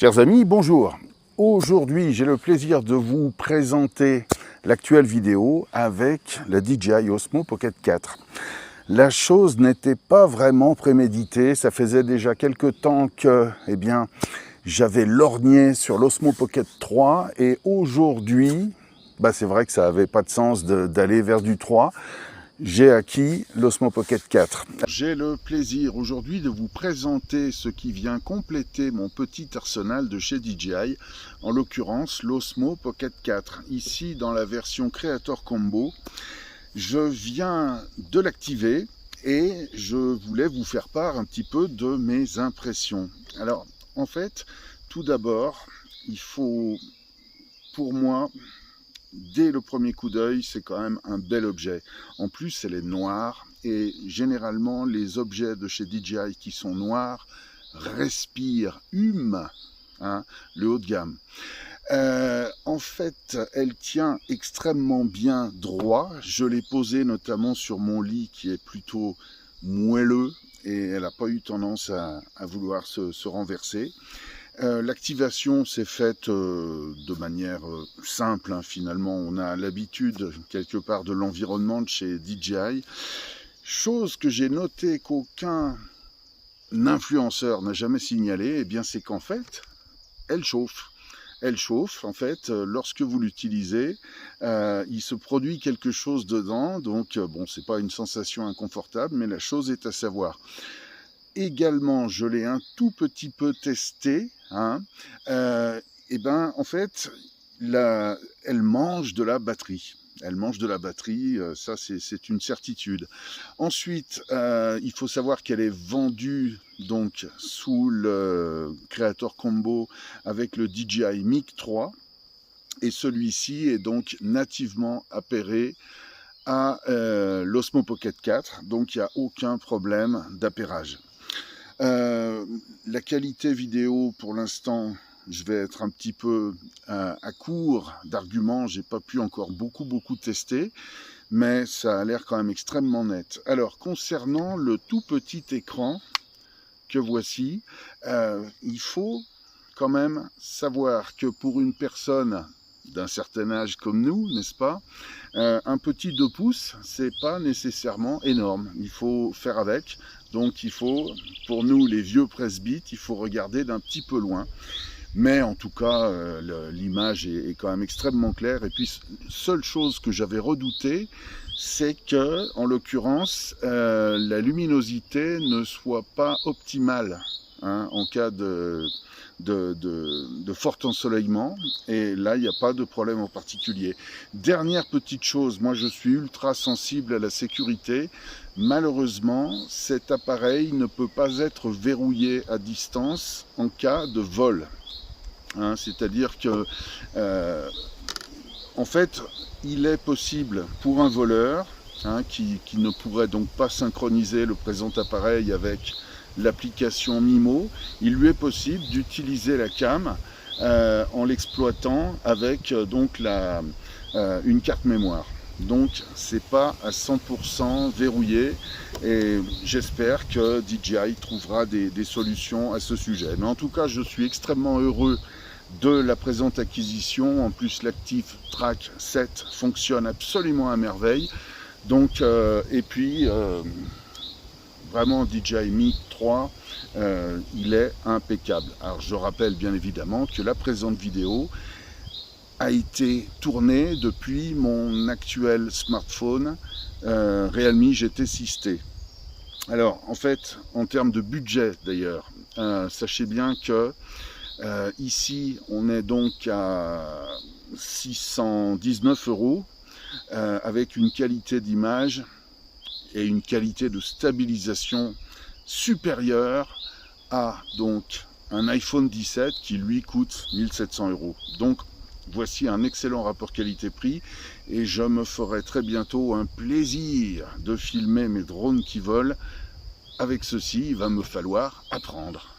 Chers amis, bonjour. Aujourd'hui, j'ai le plaisir de vous présenter l'actuelle vidéo avec la DJI Osmo Pocket 4. La chose n'était pas vraiment préméditée, ça faisait déjà quelques temps que, j'avais lorgné sur l'Osmo Pocket 3 et aujourd'hui, c'est vrai que ça n'avait pas de sens d'aller vers du 3. J'ai acquis l'Osmo Pocket 4. J'ai le plaisir aujourd'hui de vous présenter ce qui vient compléter mon petit arsenal de chez DJI, en l'occurrence l'Osmo Pocket 4. Ici dans la version Creator Combo, je viens de l'activer et je voulais vous faire part un petit peu de mes impressions. Alors en fait, tout d'abord, il faut pour moi... Dès le premier coup d'œil, c'est quand même un bel objet. En plus, elle est noire et généralement, les objets de chez DJI qui sont noirs respirent, hument le haut de gamme. En fait, elle tient extrêmement bien droit. Je l'ai posée notamment sur mon lit qui est plutôt moelleux et elle n'a pas eu tendance à vouloir se renverser. L'activation s'est faite de manière simple, finalement. On a l'habitude quelque part de l'environnement de chez DJI. Chose que j'ai noté qu'aucun influenceur n'a jamais signalé, c'est qu'en fait, elle chauffe. Elle chauffe, en fait, lorsque vous l'utilisez, il se produit quelque chose dedans, donc c'est pas une sensation inconfortable, mais la chose est à savoir. Également, je l'ai un tout petit peu testé, en fait, elle mange de la batterie. Elle mange de la batterie, ça c'est une certitude. Ensuite, il faut savoir qu'elle est vendue donc sous le Creator Combo avec le DJI Mic 3 et celui-ci est donc nativement appairé à l'Osmo Pocket 4, donc il n'y a aucun problème d'appairage. La qualité vidéo pour l'instant, je vais être un petit peu à court d'arguments, j'ai pas pu encore beaucoup tester, mais ça a l'air quand même extrêmement net. Alors concernant le tout petit écran que voici, il faut quand même savoir que pour une personne d'un certain âge comme nous, n'est-ce pas, un petit 2 pouces, c'est pas nécessairement énorme, il faut faire avec. Donc il faut, pour nous les vieux presbytes, il faut regarder d'un petit peu loin. Mais en tout cas, l'image est quand même extrêmement claire. Et puis, seule chose que j'avais redoutée, c'est que, en l'occurrence, la luminosité ne soit pas optimale en cas de fort ensoleillement, et là il n'y a pas de problème en particulier. Dernière petite chose, moi je suis ultra sensible à la sécurité. Malheureusement, cet appareil ne peut pas être verrouillé à distance en cas de vol. C'est-à-dire que en fait il est possible pour un voleur qui ne pourrait donc pas synchroniser le présent appareil avec l'application Mimo, il lui est possible d'utiliser la cam en l'exploitant avec une carte mémoire. Donc c'est pas à 100% verrouillé et j'espère que DJI trouvera des solutions à ce sujet. Mais en tout cas, je suis extrêmement heureux de la présente acquisition. En plus, l'Active Track 7 fonctionne absolument à merveille. Donc, vraiment DJI Mic 3, il est impeccable. Alors je rappelle bien évidemment que la présente vidéo a été tournée depuis mon actuel smartphone Realme GT 6T. Alors en fait, en termes de budget d'ailleurs, sachez bien que ici on est donc à 619 € avec une qualité d'image et une qualité de stabilisation supérieure à donc un iPhone 17 qui lui coûte 1700 €. Donc voici un excellent rapport qualité-prix et je me ferai très bientôt un plaisir de filmer mes drones qui volent. Avec ceci, il va me falloir apprendre.